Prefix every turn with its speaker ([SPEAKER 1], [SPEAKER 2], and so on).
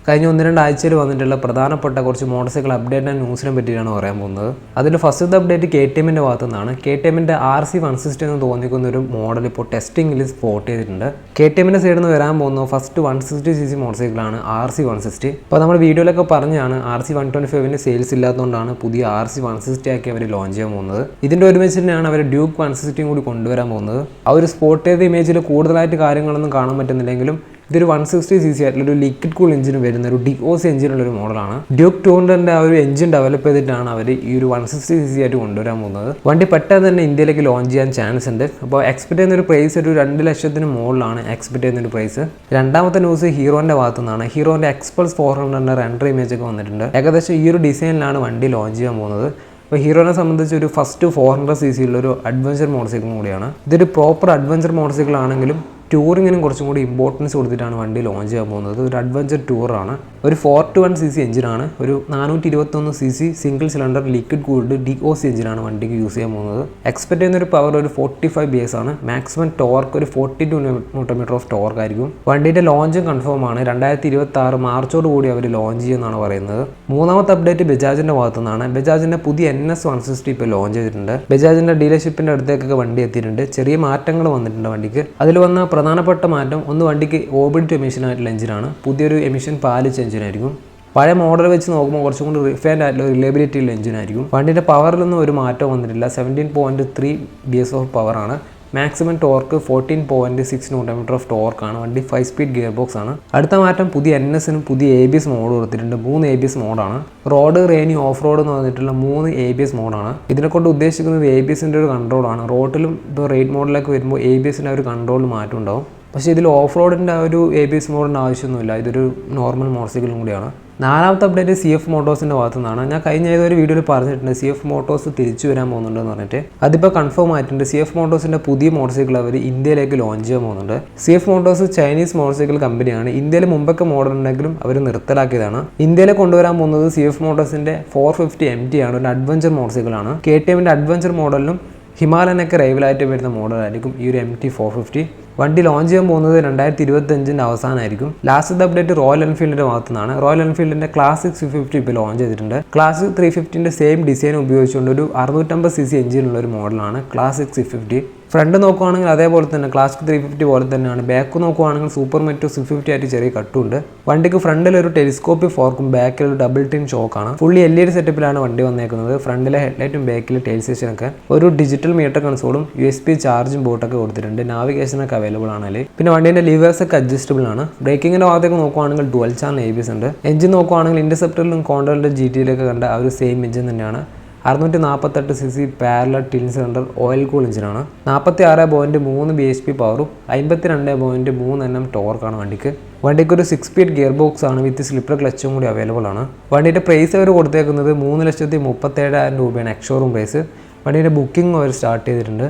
[SPEAKER 1] കഴിഞ്ഞ 1-2 ആഴ്ചയിൽ വന്നിട്ടുള്ള പ്രധാനപ്പെട്ട കുറച്ച് മോട്ടോർ സൈക്കിൾ അപ്ഡേറ്റ് ആൻഡ് ന്യൂസിനെ പറ്റിയാണ് പറയാൻ പോകുന്നത്. അതിൽ ഫസ്റ്റത്തെ അപ്ഡേറ്റ് KTMന്റെ ഭാഗത്തു നിന്നാണ്. KTMന്റെ RC160 എന്ന് തോന്നിക്കുന്ന ഒരു മോഡൽ ഇപ്പോൾ ടെസ്റ്റിംഗിൽ സ്പോട്ട് ചെയ്തിട്ടുണ്ട്. KTMന്റെ സൈഡിൽ നിന്ന് വരാൻ പോകുന്ന ഫസ്റ്റ് 160cc മോട്ടോർ സൈക്കിളാണ് RC160. അപ്പോൾ നമ്മൾ വീഡിയോയിലൊക്കെ പറഞ്ഞാണ് RC125ന് സെയിൽസ് ഇല്ലാത്തതുകൊണ്ടാണ് പുതിയ RC160 ആക്കി അവർ ലോഞ്ച് ചെയ്യാൻ പോകുന്നത്. ഇതിൻ്റെ ഒരുമിച്ച് തന്നെയാണ് അവർ ഡ്യൂക്ക് 160 കൂടി കൊണ്ടുവരാൻ പോകുന്നത്. ആ ഒരു സ്പോട്ട് ചെയ്ത ഇമേജിൽ കൂടുതലായിട്ട് കാര്യങ്ങളൊന്നും കാണാൻ പറ്റുന്നില്ലെങ്കിലും ഇതൊരു 160cc ആയിട്ടുള്ള ഒരു ലിക്വിഡ് കൂൾ എഞ്ചിന് വരുന്ന ഒരു DOC എഞ്ചിനുള്ള ഒരു മോഡലാണ്. ഡ്യൂക്ക് 200ന്റെ ആ ഒരു എഞ്ചിൻ ഡെവലപ്പ് ചെയ്തിട്ടാണ് അവർ ഈ ഒരു 160cc ആയിട്ട് കൊണ്ടുവരാൻ പോകുന്നത്. വണ്ടി പെട്ടെന്ന് തന്നെ ഇന്ത്യയിലേക്ക് ലോഞ്ച് ചെയ്യാൻ ചാൻസ് ഉണ്ട്. അപ്പോൾ എക്സ്പെക്ട് ചെയ്യുന്ന ഒരു പ്രൈസ് ഒരു 2 ലക്ഷത്തിന് മുകളിലാണ് എക്സ്പെക്ട് ചെയ്യുന്ന ഒരു പ്രൈസ്. രണ്ടാമത്തെ ന്യൂസ് ഹീറോന്റെ ഭാഗത്തു നിന്നാണ്. ഹീറോന്റെ Xpulse 400ന്റെ റെൻഡർ ഇമേജ് ഒക്കെ വന്നിട്ടുണ്ട്. ഏകദേശം ഈ ഒരു ഡിസൈനിലാണ് വണ്ടി ലോഞ്ച് ചെയ്യാൻ പോകുന്നത്. അപ്പോൾ ഹീറോനെ സംബന്ധിച്ച് ഒരു ഫസ്റ്റ് 400cc ഉള്ളൊരു അഡ്വഞ്ചർ മോട്ടോർ സൈക്കിളും കൂടിയാണ്. ഇതൊരു പ്രോപ്പർ അഡ്വഞ്ചർ മോട്ടോർ സൈക്കിൾ ആണെങ്കിലും ടൂറിങ്ങിനും കുറച്ചും കൂടി ഇമ്പോർട്ടൻസ് കൊടുത്തിട്ടാണ് വണ്ടി ലോഞ്ച് ചെയ്യാൻ പോകുന്നത്. ഒരു അഡ്വഞ്ചർ ടൂറാണ്. ഒരു 421cc എഞ്ചിനാണ്. ഒരു 421cc single cylinder liquid cooled DOC എഞ്ചിനാണ് വണ്ടിക്ക് യൂസ് ചെയ്യാൻ പോകുന്നത്. എക്സ്പെക്ട് ചെയ്യുന്ന ഒരു പവർ ഒരു 45 PS ആണ്. മാക്സിമം ടോർക്ക് ഒരു 42 Nm ഓഫ് ടോർക്ക് ആയിരിക്കും. വണ്ടിയുടെ ലോഞ്ചും കൺഫേം ആണ്. 2026 മാർച്ചോട് കൂടി അവർ ലോഞ്ച് ചെയ്യുമെന്നാണ് പറയുന്നത്. മൂന്നാമത്തെ അപ്ഡേറ്റ് ബജാജിന്റെ ഭാഗത്തു നിന്നാണ്. ബജാജിന്റെ പുതിയ NS160 ഇപ്പോൾ ലോഞ്ച് ചെയ്തിട്ടുണ്ട്. ബജാജിന്റെ ഡീലർഷിപ്പിന്റെ അടുത്തേക്കൊക്കെ വണ്ടി എത്തിയിട്ടുണ്ട്. ചെറിയ മാറ്റങ്ങൾ വന്നിട്ടുണ്ട് വണ്ടിക്ക്. അതിൽ വന്ന പ്രധാനപ്പെട്ട മാറ്റം ഒന്ന്, വണ്ടിക്ക് ഓർബിറ്റ് എമിഷൻ ആയിട്ടുള്ള എഞ്ചിനാണ്. പുതിയൊരു എമിഷൻ പാലിച്ച എഞ്ചിനായിരിക്കും. പഴയ മോഡൽ വെച്ച് നോക്കുമ്പോൾ കുറച്ചും കൂടി റിഫൈൻഡ് ആയിട്ടുള്ള റിലയബിലിറ്റി ഉള്ള എഞ്ചിനായിരിക്കും. വണ്ടിയുടെ പവറിലൊന്നും ഒരു മാറ്റം വന്നിട്ടില്ല. 17.3 PS ഓഫ് പവറാണ്. മാക്സിമം ടോർക്ക് 14.6 Nm ഓഫ് ടോർക്കാണ്. വണ്ടി 5 സ്പീഡ് ഗിയർ ബോക്സ് ആണ്. അടുത്ത മാറ്റം പുതിയ NSനും പുതിയ ABS മോഡ് കൊടുത്തിട്ടുണ്ട്. 3 ABS മോഡാണ്. റോഡ്, റെയിനി, ഓഫ് റോഡ് എന്ന് പറഞ്ഞിട്ടുള്ള 3 ABS മോഡാണ്. ഇതിനെക്കൊണ്ട് ഉദ്ദേശിക്കുന്നത് ABSന്റെ ഒരു കൺട്രോളാണ്. റോഡിലും ഇപ്പോൾ റേറ്റ് മോഡിലേക്ക് വരുമ്പോൾ ABSന്റെ ഒരു കൺട്രോൾ മാറ്റം ഉണ്ടാവും. പക്ഷേ ഇതിൽ ഓഫ് റോഡിൻ്റെ ആ ഒരു ABS മോഡിൻ്റെ ആവശ്യമൊന്നുമില്ല. ഇതൊരു നോർമൽ മോട്ടോർ സൈക്കിളും കൂടിയാണ്. നാലാമത്തെ അപ്ഡേറ്റ് CF മോട്ടോഴ്സിൻ്റെ ഭാഗത്തു നിന്നാണ്. ഞാൻ കഴിഞ്ഞ ഏതൊരു വീഡിയോയിൽ പറഞ്ഞിട്ടുണ്ട് CF മോട്ടോഴ്സ് തിരിച്ചു വരാൻ പോകുന്നുണ്ടെന്ന് പറഞ്ഞിട്ട്. അതിപ്പോൾ കൺഫേം ആയിട്ടുണ്ട്. CF മോട്ടോഴ്സിൻ്റെ പുതിയ മോട്ടോർ സൈക്കിൾ അവർ ഇന്ത്യയിലേക്ക് ലോഞ്ച് ചെയ്യാൻ പോകുന്നുണ്ട്. CF Motors Chinese motor cycle കമ്പനിയാണ്. ഇന്ത്യയിൽ മുമ്പൊക്കെ മോഡൽ ഉണ്ടെങ്കിലും അവർ നിർത്തലാക്കിയതാണ്. ഇന്ത്യയിൽ കൊണ്ടുവരാൻ പോകുന്നത് CF മോട്ടോഴ്സിൻ്റെ 450 MT ആണ്. ഒരു അഡ്വഞ്ചർ മോട്ടോർ സൈക്കിളാണ്. KTMന്റെ അഡ്വഞ്ചർ മോഡലിനും ഹിമാലയനൊക്കെ റൈവലായിട്ട് വരുന്ന മോഡലായിരിക്കും ഈ ഒരു MT 450. വണ്ടി ലോഞ്ച് ചെയ്യാൻ പോകുന്നത് 2025 അവസാനമായിരിക്കും. ലാസ്റ്റത്തെ അപ്ഡേറ്റ് റോയൽ എൻഫീൽഡിന്റെ ഭാഗത്തു നിന്നാണ്. റോയൽ എൻഫീൽഡിന്റെ ക്ലാസിക് 350 ഇപ്പോൾ ലോഞ്ച് ചെയ്തിട്ടുണ്ട്. ക്ലാസിക് 350ന്റെ സെയിം ഡിസൈൻ ഉപയോഗിച്ചുകൊണ്ട് ഒരു 650cc എഞ്ചിനുള്ള ഒരു മോഡലാണ് ക്ലാസിക് 350. ഫ്രണ്ട് നോക്കുവാണെങ്കിൽ അതേപോലെ തന്നെ ക്ലാസിക് 350 പോലെ തന്നെയാണ്. ബാക്ക് നോക്കുവാണെങ്കിൽ സൂപ്പർ മെറ്റോ 650 ആയിട്ട് ചെറിയ കട്ടുണ്ട്. വണ്ടിക്ക് ഫ്രണ്ടിൽ ഒരു ടെലിസ്കോപ്പിക് ഫോർക്കും ബാക്കിൽ ഒരു ഡബിൾ ടിൻ ഷോക്കാണ്. ഫുള്ളി LED സെറ്റപ്പിലാണ് വണ്ടി വന്നേക്കുന്നത്. ഫ്രണ്ടിലെ ഹെഡ്ലൈറ്റും ബാക്കിലെ ടെയിൽ സ്റ്റേഷനൊക്കെ ഒരു ഡിജിറ്റൽ മീറ്റർ കൺസോളും USB ചാർജിംഗ് ബോർഡൊക്കെ കൊടുത്തിട്ടുണ്ട്. നാവിഗേഷനൊക്കെ അവൈലബിൾ ആണ്. പിന്നെ വണ്ടിന്റെ ലിവേഴ്സ് ഒക്കെ അഡ്ജസ്റ്റബിൾ ആണ്. ബ്രേക്കിങ്ങിന്റെ ഭാഗത്തേക്ക് നോക്കുവാണെങ്കിൽ ഡുവൽ ചാനൽ ABS ഉണ്ട്. എഞ്ചിൻ നോക്കുവാണെങ്കിൽ ഇന്റർസെപ്റ്ററിലും കോണ്ടറിലും GT-യിലൊക്കെ കണ്ട ആ ഒരു സെയിം എഞ്ചിൻ തന്നെയാണ്. 648cc parallel tin cylinder oil cool എഞ്ചിനാണ്. 46.3 bhp പവറും 52.3 Nm ടോർക്കാണ് വണ്ടിക്ക്. വണ്ടിക്ക് ഒരു 6 സ്പീഡ് ഗിയർ ബോക്സ് ആണ് വിത്ത് സ്ലിപ്പർ ക്ലച്ചും കൂടി അവൈലബിൾ ആണ്. വണ്ടിയുടെ പ്രൈസ് അവർ കൊടുത്തേക്കുന്നത് 3,37,000 രൂപയാണ് എക്സ്ഷോറൂം പ്രൈസ്. വണ്ടിയുടെ ബുക്കിംഗ് അവർ സ്റ്റാർട്ട് ചെയ്തിട്ടുണ്ട്.